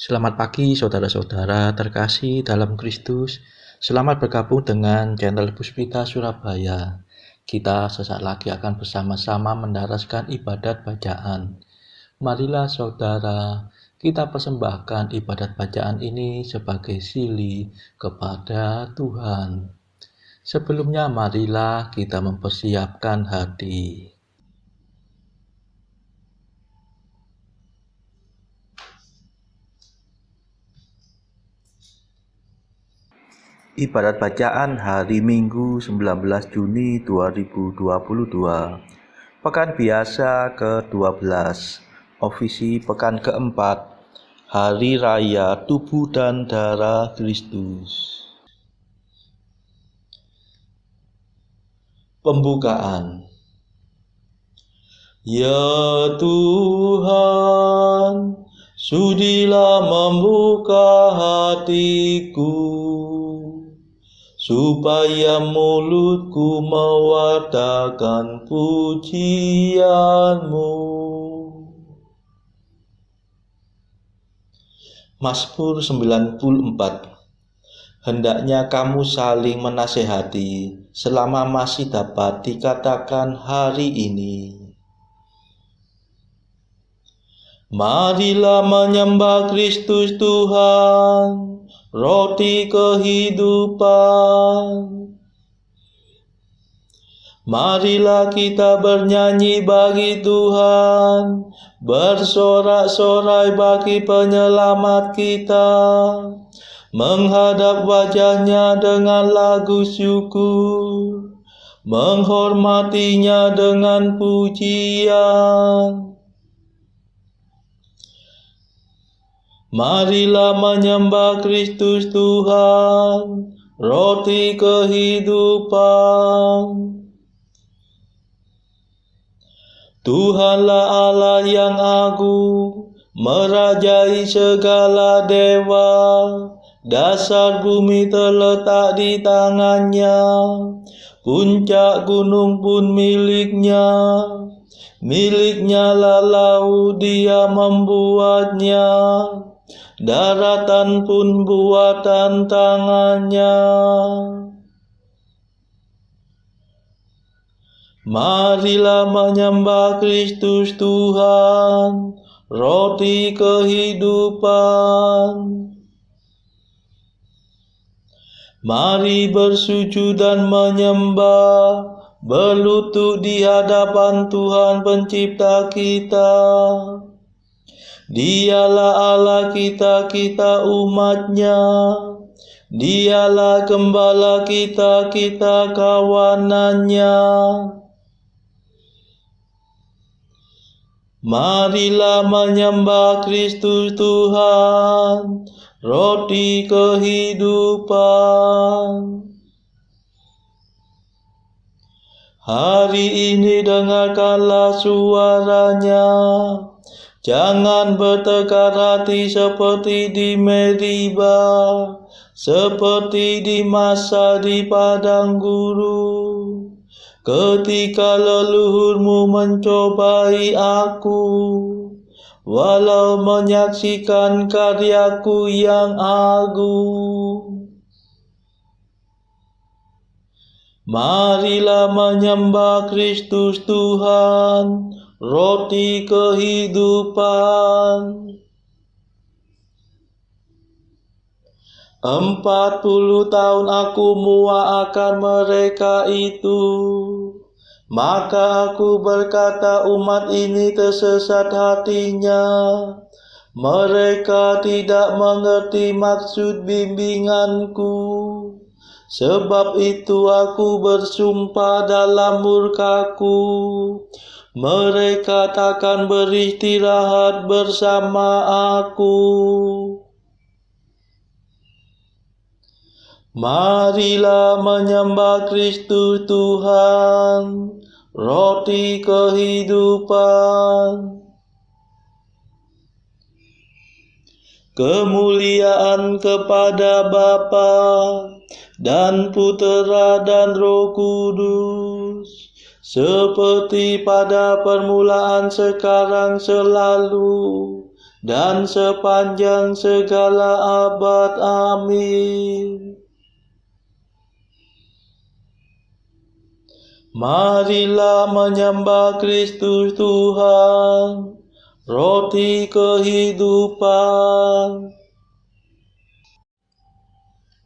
Selamat pagi saudara-saudara terkasih dalam Kristus. Selamat bergabung dengan channel Puspita Surabaya. Kita sesaat lagi akan bersama-sama mendaraskan ibadat bacaan. Marilah saudara, kita persembahkan ibadat bacaan ini sebagai sili kepada Tuhan. Sebelumnya marilah kita mempersiapkan hati. Ibadat bacaan hari Minggu 19 Juni 2022. Pekan biasa ke-12, ofisi pekan keempat, Hari Raya Tubuh dan Darah Kristus. Pembukaan. Ya Tuhan, sudilah membuka hatiku, supaya mulutku mewartakan pujian-Mu. Mazmur 94. Hendaknya kamu saling menasehati selama masih dapat dikatakan hari ini. Marilah menyembah Kristus Tuhan, roti kehidupan. Marilah kita bernyanyi bagi Tuhan, bersorak-sorai bagi penyelamat kita, menghadap wajahnya dengan lagu syukur, menghormatinya dengan pujian. Marilah menyembah Kristus Tuhan, roti kehidupan. Tuhanlah Allah yang agung, merajai segala dewa. Dasar bumi terletak di tangannya, puncak gunung pun miliknya. Miliknya lah laut, dia membuatnya, daratan pun buatan tangannya. Marilah menyembah Kristus Tuhan, roti kehidupan. Mari bersujud dan menyembah, berlutut di hadapan Tuhan pencipta kita. Dialah Allah kita, kita umatnya. Dialah gembala kita, kita kawanannya. Marilah menyembah Kristus Tuhan, roti kehidupan. Hari ini dengarkanlah suaranya, jangan bertekad hati seperti di Meriba, seperti di masa di padang gurun, ketika leluhurmu mencobai aku, walau menyaksikan karyaku yang agung. Marilah menyembah Kristus Tuhan, roti kehidupan. 40 tahun aku muak akan mereka itu. Maka aku berkata, umat ini tersesat hatinya. Mereka tidak mengerti maksud bimbinganku. Sebab itu aku bersumpah dalam murkaku, mereka takkan beristirahat bersama aku. Marilah menyembah Kristus Tuhan, roti kehidupan. Kemuliaan kepada Bapa dan Putera dan Roh Kudus, seperti pada permulaan, sekarang, selalu, dan sepanjang segala abad. Amin. Marilah menyembah Kristus Tuhan, roti kehidupan.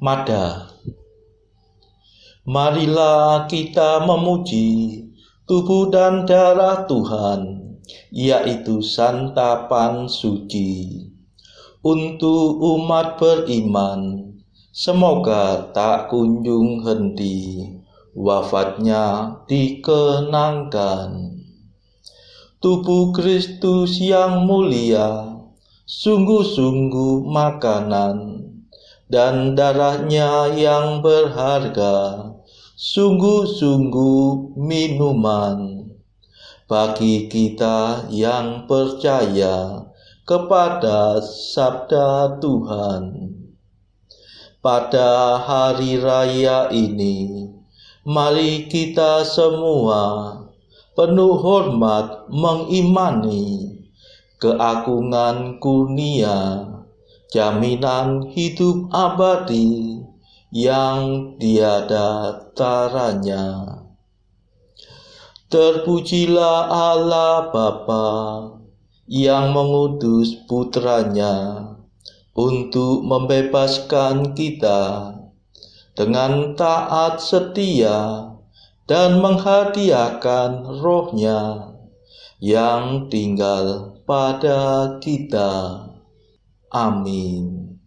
Mada. Marilah kita memuji tubuh dan darah Tuhan, yaitu santapan suci. Untuk umat beriman, semoga tak kunjung henti, wafatnya dikenangkan. Tubuh Kristus yang mulia, sungguh-sungguh makanan, dan darahnya yang berharga, sungguh-sungguh minuman. Bagi kita yang percaya kepada sabda Tuhan. Pada hari raya ini, mari kita semua penuh hormat mengimani keagungan kurnia, jaminan hidup abadi yang tiada taranya. Terpujilah Allah Bapa yang mengutus putranya untuk membebaskan kita dengan taat setia dan menghadiahkan rohnya yang tinggal pada kita. Amin.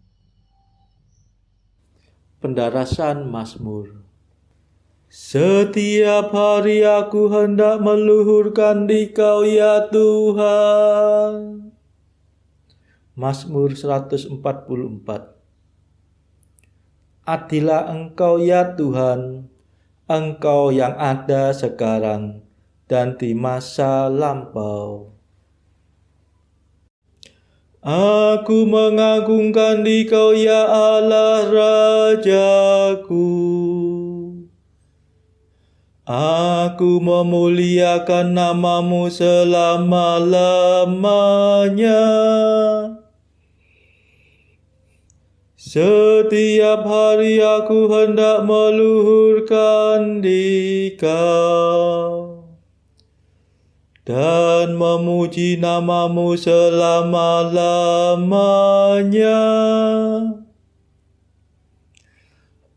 Pendarasan Mazmur. Setiap hari aku hendak meluhurkan Dikau ya Tuhan. Mazmur 144. Adilah Engkau ya Tuhan, Engkau yang ada sekarang dan di masa lampau. Aku mengagungkan Dikau ya Allah Rajaku. Aku memuliakan nama-Mu selama-lamanya. Setiap hari aku hendak meluhurkan Dikau dan memuji nama-Mu selama-lamanya.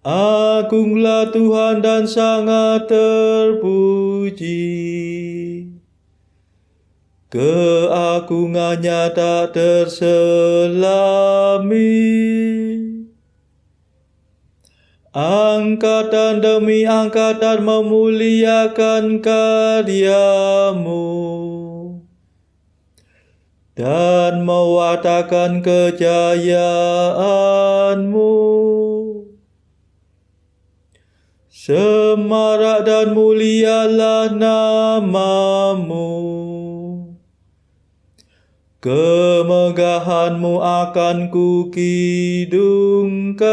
Agunglah Tuhan dan sangat terpuji. Keagungannya tak terselami. Angkatan demi angkatan memuliakan karya-Mu dan mewartakan kejayaan-Mu. Semarak dan mulialah nama-Mu. Kemegahan-Mu akan kukidungkan.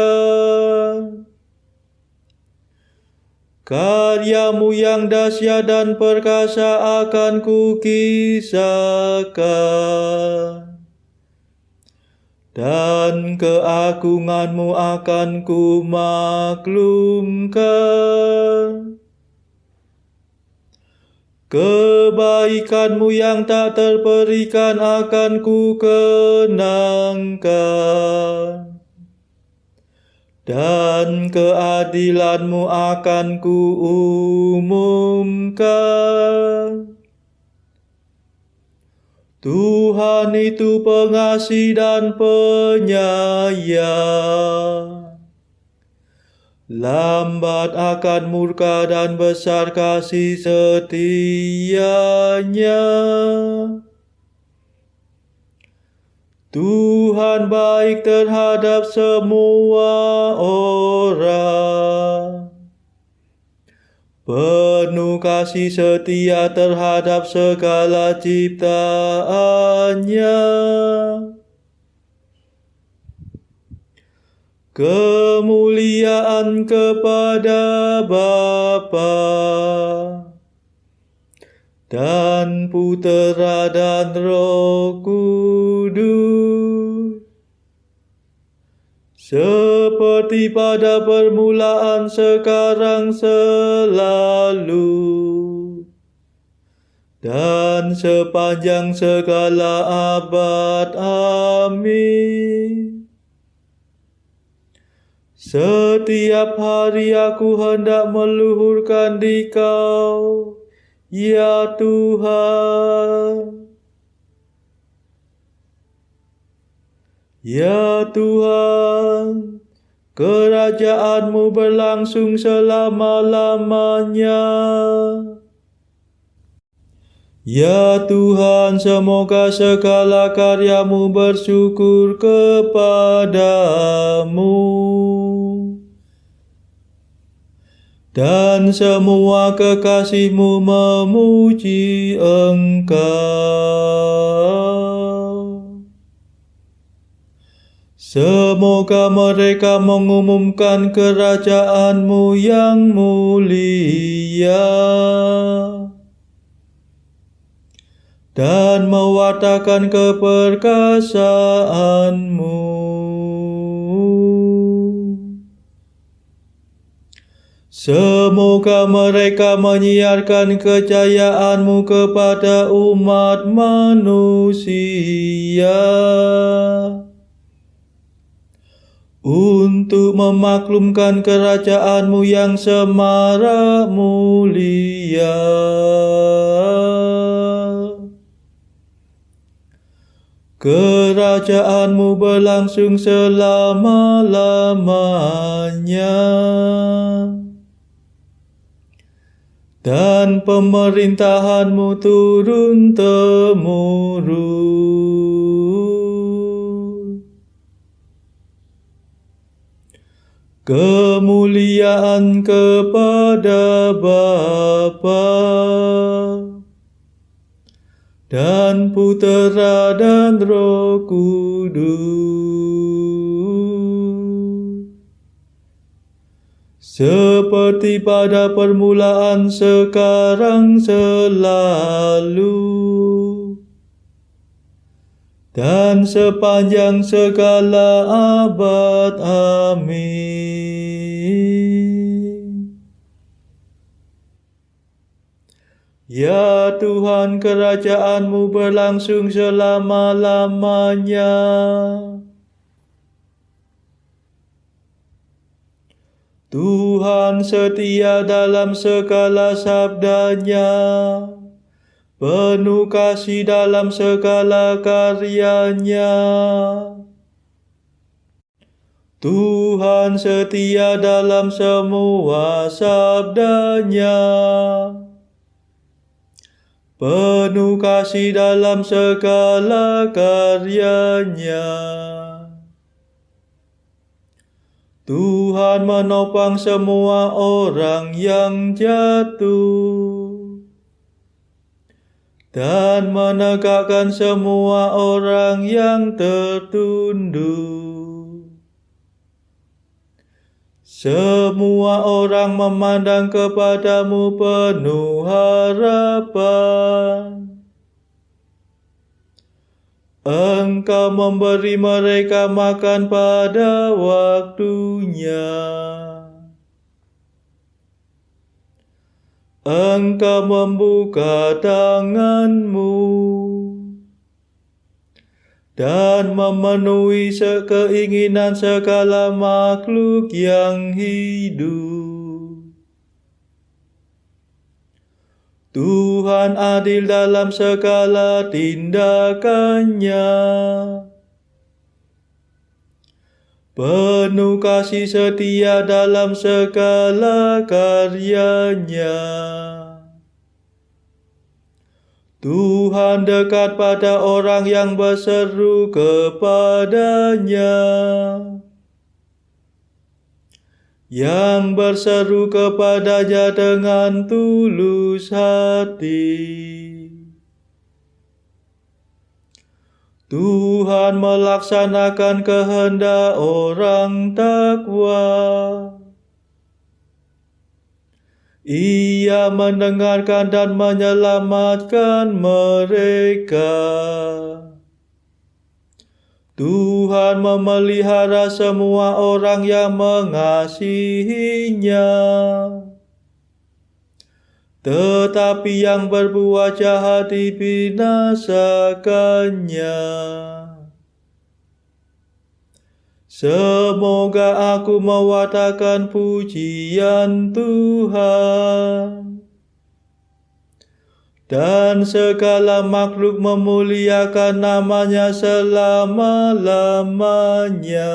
Karya-Mu yang dahsyat dan perkasa akan kukisahkan. Dan keagungan-Mu akan kumaklumkan. Kebaikan-Mu yang tak terperikan akan kukenangkan. Dan keadilan-Mu akan kuumumkan. Tuhan itu pengasih dan penyayang, lambat akan murka dan besar kasih setianya. Tuhan baik terhadap semua orang, penuh kasih setia terhadap segala ciptaannya. Kemuliaan kepada Bapa dan Putera dan Roh Kudus, seperti pada permulaan, sekarang, selalu, dan sepanjang segala abad. Amin. Setiap hari aku hendak meluhurkan Dikau, ya Tuhan. Ya Tuhan, kerajaan-Mu berlangsung selama-lamanya. Ya Tuhan, semoga segala karya-Mu bersyukur kepadamu, dan semua kekasih-Mu memuji Engkau. Semoga mereka mengumumkan kerajaan-Mu yang mulia, dan mewartakan keperkasaan-Mu. Semoga mereka menyiarkan kejayaan-Mu kepada umat manusia, untuk memaklumkan kerajaan-Mu yang semarak mulia. Kerajaan-Mu berlangsung selama-lamanya, dan pemerintahan-Mu turun-temurun. Kemuliaan kepada Bapa dan Putera dan Roh Kudus, seperti pada permulaan, sekarang, selalu, dan sepanjang segala abad. Amin. Ya Tuhan, kerajaan-Mu berlangsung selama-lamanya. Tuhan setia dalam segala sabda-Nya, penuh kasih dalam segala karya-Nya. Tuhan setia dalam semua sabda-Nya, penuh kasih dalam segala karya-Nya. Tuhan menopang semua orang yang jatuh, dan menegakkan semua orang yang tertunduk. Semua orang memandang kepada-Mu penuh harapan. Engkau memberi mereka makan pada waktunya. Engkau membuka tangan-Mu dan memenuhi keinginan segala makhluk yang hidup. Tuhan adil dalam segala tindakan-Nya, penuh kasih setia dalam segala karya-Nya. Tuhan dekat pada orang yang berseru kepada-Nya, yang berseru kepada-Nya dengan tulus hati. Tuhan melaksanakan kehendak orang takwa. Ia mendengarkan dan menyelamatkan mereka. Tuhan memelihara semua orang yang mengasihinya. Tetapi yang berbuat jahat dibinasakannya. Semoga aku mewartakan pujian Tuhan, dan segala makhluk memuliakan namanya selama-lamanya.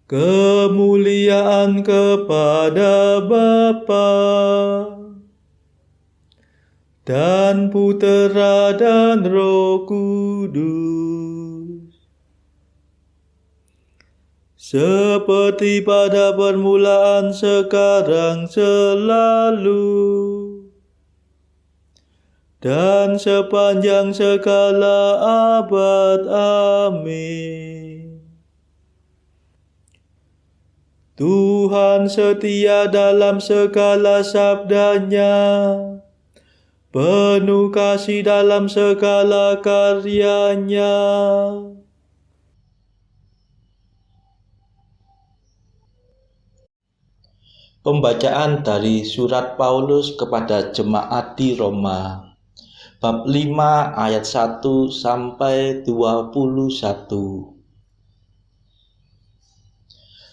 Kemuliaan kepada Bapa dan Putera dan Roh Kudus, seperti pada permulaan, sekarang, selalu, dan sepanjang segala abad. Amin. Tuhan setia dalam segala sabdanya, penuh kasih dalam segala karyanya. Pembacaan dari surat Paulus kepada jemaat di Roma, bab 5 ayat 1 sampai 21.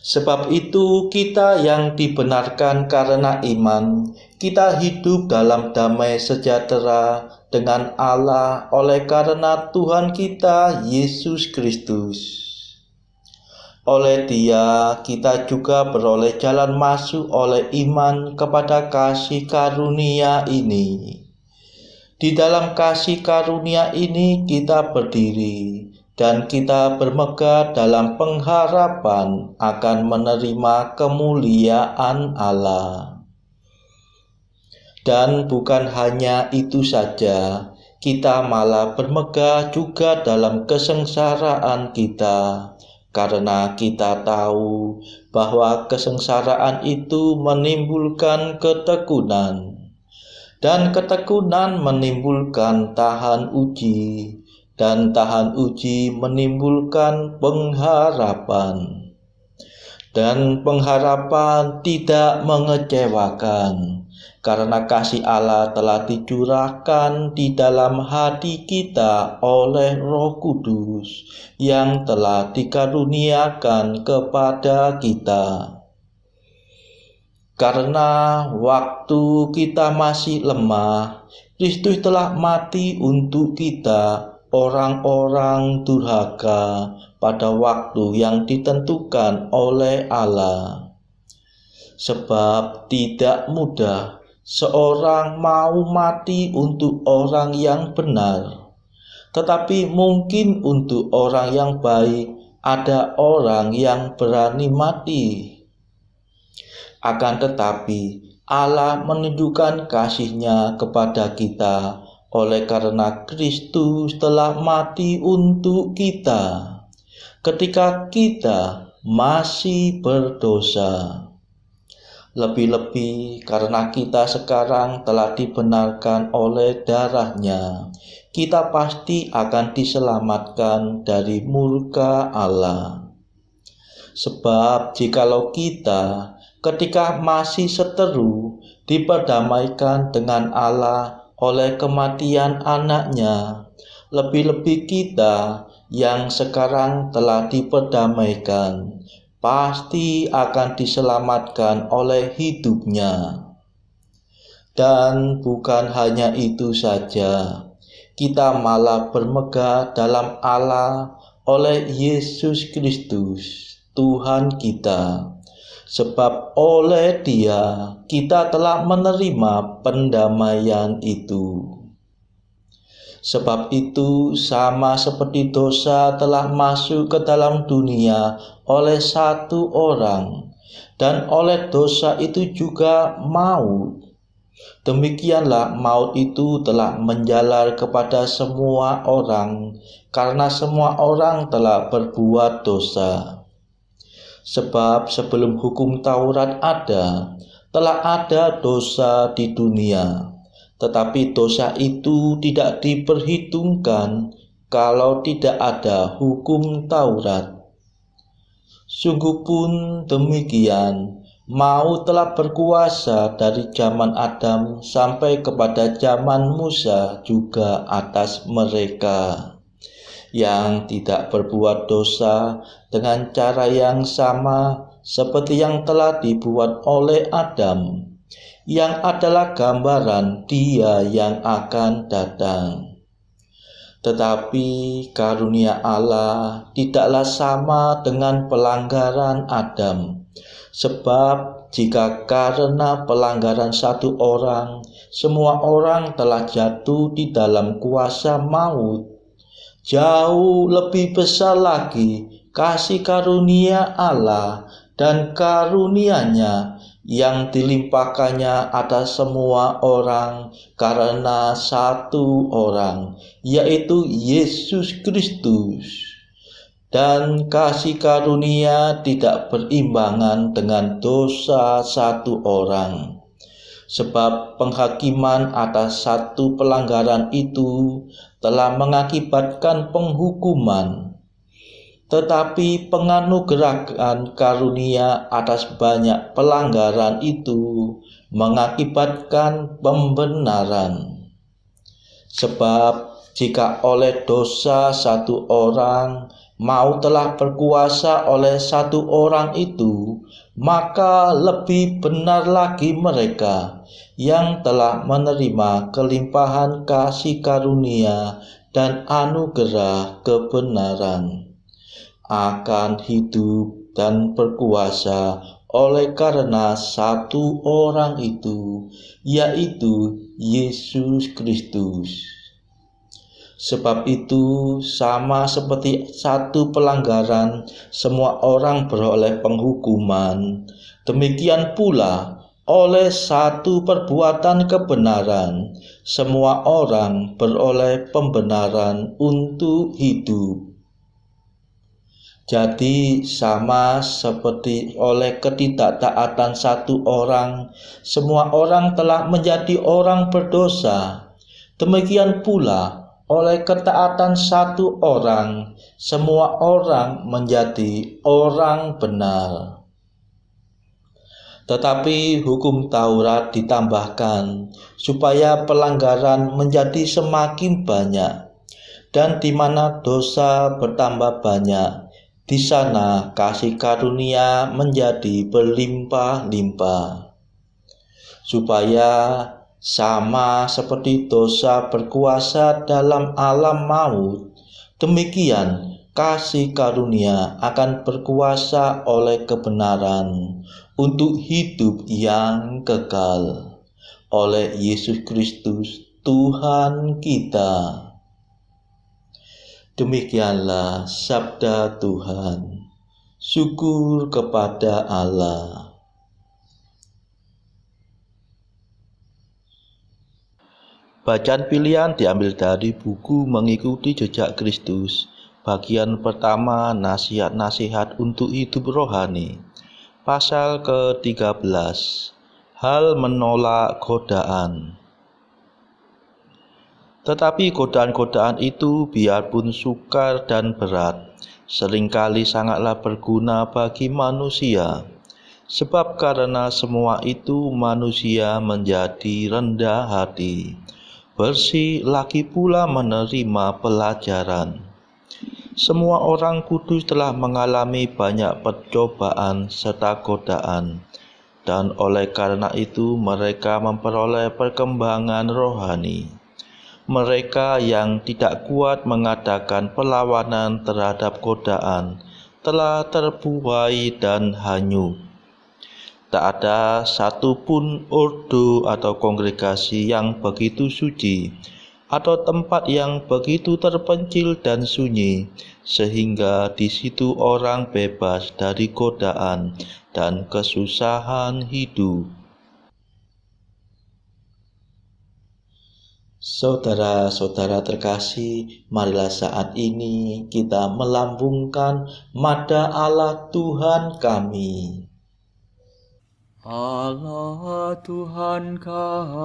Sebab itu kita yang dibenarkan karena iman, kita hidup dalam damai sejahtera dengan Allah oleh karena Tuhan kita Yesus Kristus. Oleh Dia kita juga beroleh jalan masuk oleh iman kepada kasih karunia ini. Di dalam kasih karunia ini kita berdiri dan kita bermegah dalam pengharapan akan menerima kemuliaan Allah. Dan bukan hanya itu saja, kita malah bermegah juga dalam kesengsaraan kita, karena kita tahu bahwa kesengsaraan itu menimbulkan ketekunan, dan ketekunan menimbulkan tahan uji, dan tahan uji menimbulkan pengharapan. Dan pengharapan tidak mengecewakan, karena kasih Allah telah dicurahkan di dalam hati kita oleh Roh Kudus yang telah dikaruniakan kepada kita. Karena waktu kita masih lemah, Kristus telah mati untuk kita, orang-orang durhaka, pada waktu yang ditentukan oleh Allah. Sebab tidak mudah seorang mau mati untuk orang yang benar, tetapi mungkin untuk orang yang baik ada orang yang berani mati. Akan tetapi Allah menunjukkan kasih-Nya kepada kita oleh karena Kristus telah mati untuk kita ketika kita masih berdosa. Lebih-lebih karena kita sekarang telah dibenarkan oleh darah-Nya, kita pasti akan diselamatkan dari murka Allah. Sebab jikalau kita ketika masih seteru diperdamaikan dengan Allah oleh kematian anaknya, lebih-lebih kita yang sekarang telah diperdamaikan pasti akan diselamatkan oleh hidupnya. Dan bukan hanya itu saja, kita malah bermegah dalam Allah oleh Yesus Kristus Tuhan kita. Sebab oleh Dia kita telah menerima pendamaian itu. Sebab itu sama seperti dosa telah masuk ke dalam dunia oleh satu orang, dan oleh dosa itu juga maut. Demikianlah maut itu telah menjalar kepada semua orang, karena semua orang telah berbuat dosa. Sebab sebelum hukum Taurat ada, telah ada dosa di dunia. Tetapi dosa itu tidak diperhitungkan kalau tidak ada hukum Taurat. Sungguh pun demikian, maut telah berkuasa dari zaman Adam sampai kepada zaman Musa juga atas mereka yang tidak berbuat dosa dengan cara yang sama seperti yang telah dibuat oleh Adam, yang adalah gambaran Dia yang akan datang. Tetapi karunia Allah tidaklah sama dengan pelanggaran Adam, sebab jika karena pelanggaran satu orang, semua orang telah jatuh di dalam kuasa maut, jauh lebih besar lagi kasih karunia Allah dan karunia-Nya yang dilimpahkannya atas semua orang karena satu orang, yaitu Yesus Kristus. Dan kasih karunia tidak berimbangan dengan dosa satu orang. Sebab penghakiman atas satu pelanggaran itu telah mengakibatkan penghukuman, tetapi penganugerahan karunia atas banyak pelanggaran itu mengakibatkan pembenaran. Sebab jika oleh dosa satu orang maut telah berkuasa oleh satu orang itu, maka lebih benar lagi mereka yang telah menerima kelimpahan kasih karunia dan anugerah kebenaran akan hidup dan berkuasa oleh karena satu orang itu, yaitu Yesus Kristus. Sebab itu, sama seperti satu pelanggaran, semua orang beroleh penghukuman. Demikian pula, oleh satu perbuatan kebenaran, semua orang beroleh pembenaran untuk hidup. Jadi, sama seperti oleh ketidaktaatan satu orang, semua orang telah menjadi orang berdosa. Demikian pula, oleh ketaatan satu orang, semua orang menjadi orang benar. Tetapi hukum Taurat ditambahkan supaya pelanggaran menjadi semakin banyak, dan di mana dosa bertambah banyak, di sana kasih karunia menjadi berlimpah-limpah. Supaya sama seperti dosa berkuasa dalam alam maut, demikian kasih karunia akan berkuasa oleh kebenaran untuk hidup yang kekal oleh Yesus Kristus Tuhan kita. Demikianlah sabda Tuhan. Syukur kepada Allah. Bacaan pilihan diambil dari buku Mengikuti Jejak Kristus, bagian pertama, nasihat-nasihat untuk hidup rohani. Pasal ke-13, hal menolak godaan. Tetapi godaan-godaan itu biarpun sukar dan berat, seringkali sangatlah berguna bagi manusia. Sebab karena semua itu manusia menjadi rendah hati, bersih lagi pula menerima pelajaran. Semua orang kudus telah mengalami banyak percobaan serta godaan, dan oleh karena itu mereka memperoleh perkembangan rohani. Mereka yang tidak kuat mengadakan perlawanan terhadap godaan telah terbuai dan hanyut. Tak ada satupun ordo atau kongregasi yang begitu suci, atau tempat yang begitu terpencil dan sunyi, sehingga di situ orang bebas dari godaan dan kesusahan hidup. Saudara-saudara terkasih, marilah saat ini kita melambungkan mada Allah Tuhan kami. Allah Tuhan kami,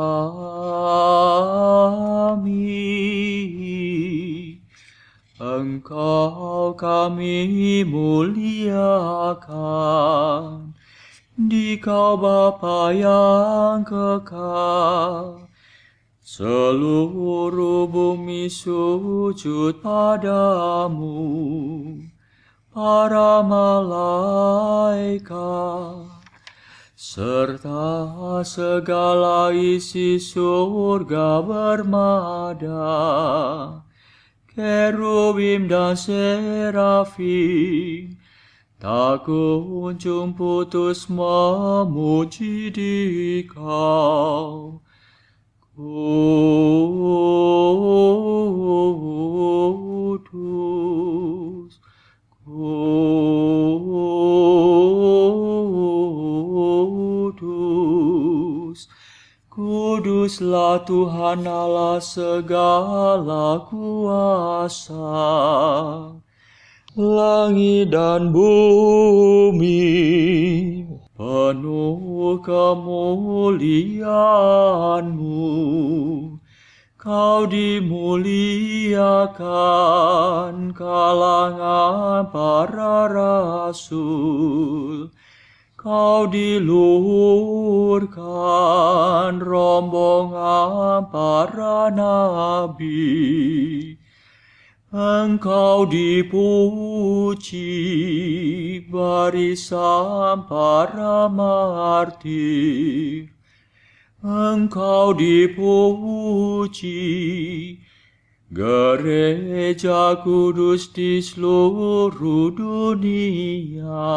Engkau kami muliakan, Dikau Bapa yang kekal. Seluruh bumi sujud padamu, para malaikat, serta segala isi surga bermada, kerubim dan serafim, tak kunjung putus memuji Dikau. Kudus, kudus, kuduslah Tuhan Allah segala kuasa. Langit dan bumi penuh kemuliaan-Mu. Kau dimuliakan kalangan para rasul. Kau diluhurkan rombongan para nabi. Engkau dipuji barisan para martir. Engkau dipuji gereja kudus di seluruh dunia.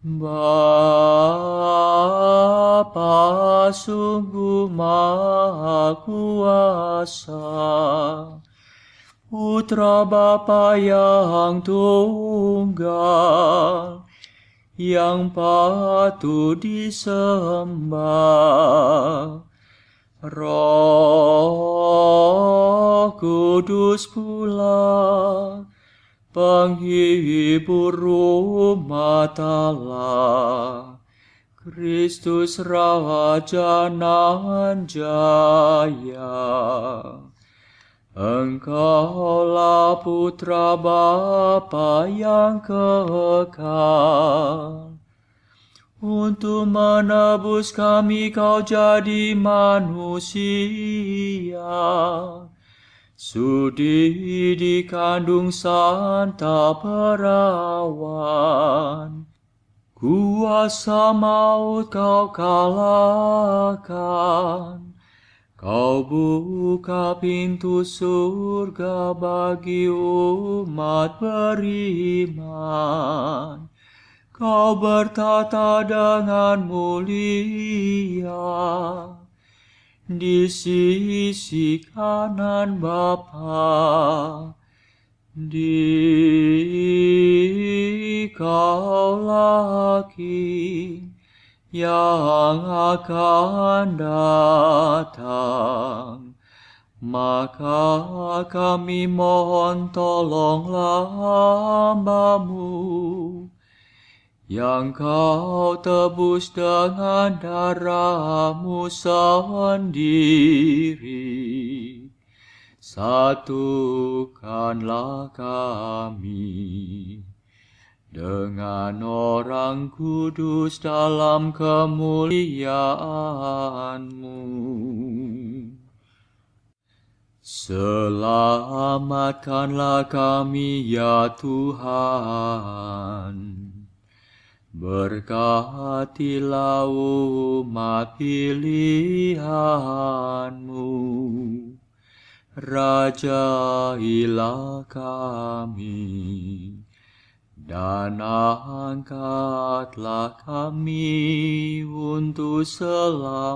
Bapa sungguh Maha Kuasa, Putra Bapa yang tunggal, yang patut disembah. Roh Kudus pula, penghibur umat Allah, Kristus Raja nan jaya. Engkaulah Putra Bapa yang kekal. Untuk menebus kami Kau jadi manusia. Sudi dikandung Santa Perawan. Kuasa maut Kau kalahkan. Kau buka pintu surga bagi umat beriman. Kau bertata dengan mulia di sisi kanan Bapa. Dikaulah King yang akan datang. Maka kami mohon tolonglah hamba-Mu yang Kau tebus dengan darah-Mu sendiri. Satukanlah kami dengan orang kudus dalam kemuliaan-Mu. Selamatkanlah kami ya Tuhan. Berkatilah umat pilihan-Mu. Rajailah kami. Dan angkatlah kami untuk selamanya.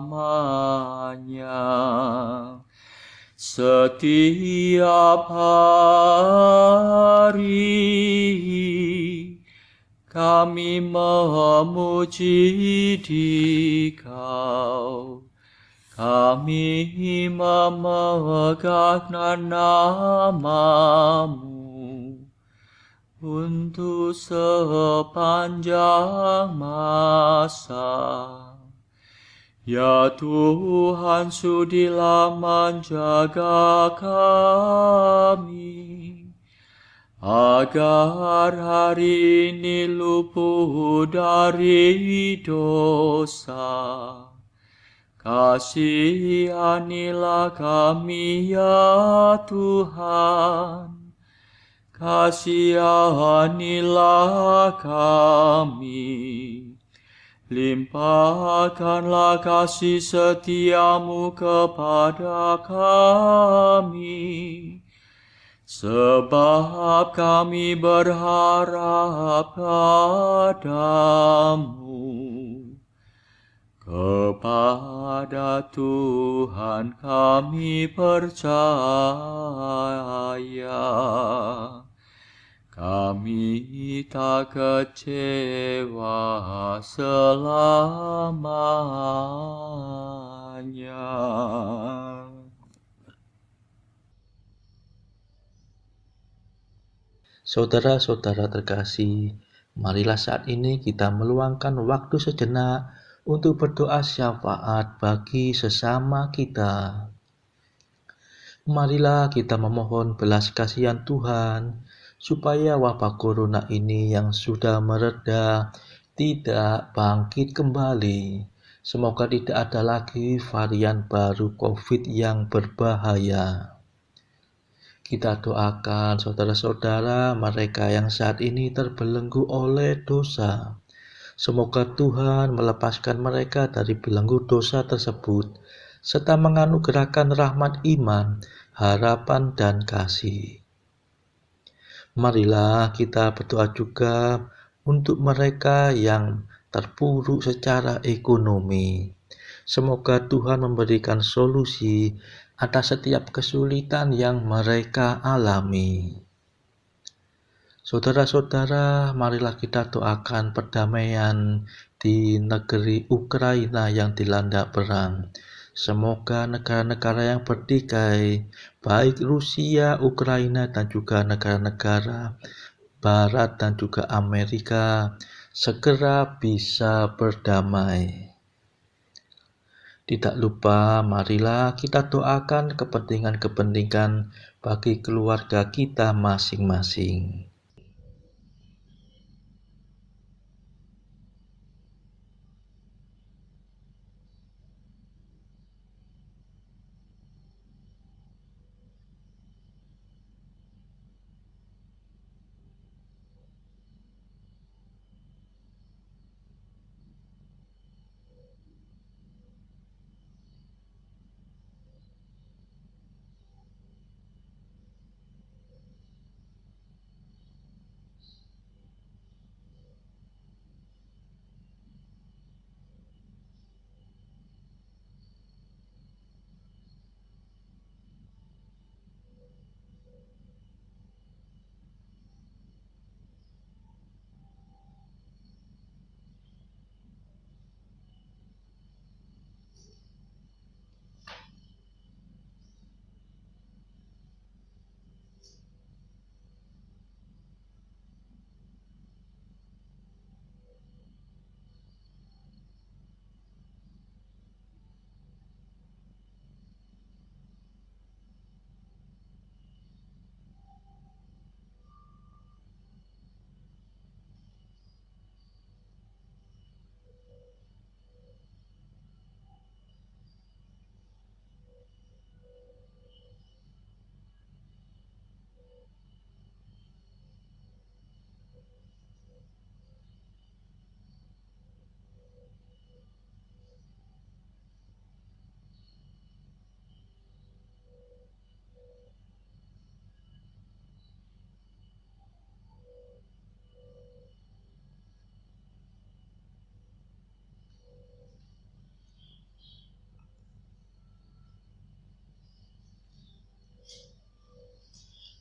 Setiap hari kami memuji Dikau kami memegang nama-Mu untuk sepanjang masa. Ya Tuhan, sudilah menjaga kami, agar hari ini luput dari dosa. Kasihanilah kami ya Tuhan, kasihanilah kami. Limpahkanlah kasih setia-Mu kepada kami, sebab kami berharap padamu. Kepada Tuhan kami percaya, kami tak kecewa selamanya. Saudara-saudara terkasih, marilah saat ini kita meluangkan waktu sejenak untuk berdoa syafaat bagi sesama kita. Marilah kita memohon belas kasihan Tuhan, supaya wabah corona ini yang sudah mereda tidak bangkit kembali. Semoga tidak ada lagi varian baru COVID yang berbahaya. Kita doakan saudara-saudara mereka yang saat ini terbelenggu oleh dosa. Semoga Tuhan melepaskan mereka dari belenggu dosa tersebut, serta menganugerahkan rahmat iman, harapan, dan kasih. Marilah kita berdoa juga untuk mereka yang terpuruk secara ekonomi. Semoga Tuhan memberikan solusi atas setiap kesulitan yang mereka alami. Saudara-saudara, marilah kita doakan perdamaian di negeri Ukraina yang dilanda perang. Semoga negara-negara yang bertikai, baik Rusia, Ukraina, dan juga negara-negara Barat dan juga Amerika, segera bisa berdamai. Tidak lupa, marilah kita doakan kepentingan-kepentingan bagi keluarga kita masing-masing.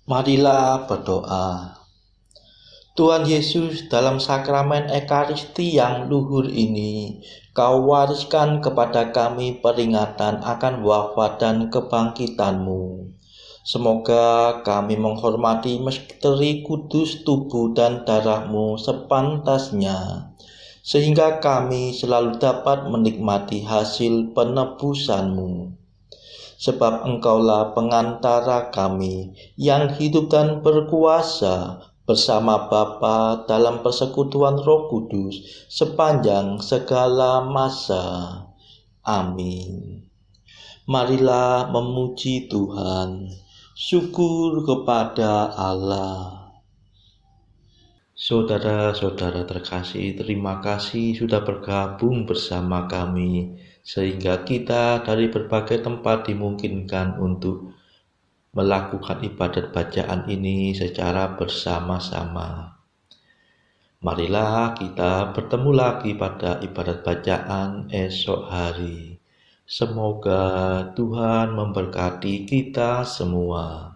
Marilah berdoa. Tuhan Yesus, dalam sakramen Ekaristi yang luhur ini, Kau wariskan kepada kami peringatan akan wafat dan kebangkitan-Mu. Semoga kami menghormati misteri kudus tubuh dan darah-Mu sepantasnya, sehingga kami selalu dapat menikmati hasil penebusan-Mu. Sebab Engkaulah pengantara kami yang hidup dan berkuasa bersama Bapa dalam persekutuan Roh Kudus sepanjang segala masa. Amin. Marilah memuji Tuhan. Syukur kepada Allah. Saudara-saudara terkasih, terima kasih sudah bergabung bersama kami, sehingga kita dari berbagai tempat dimungkinkan untuk melakukan ibadat bacaan ini secara bersama-sama. Marilah kita bertemu lagi pada ibadat bacaan esok hari. Semoga Tuhan memberkati kita semua.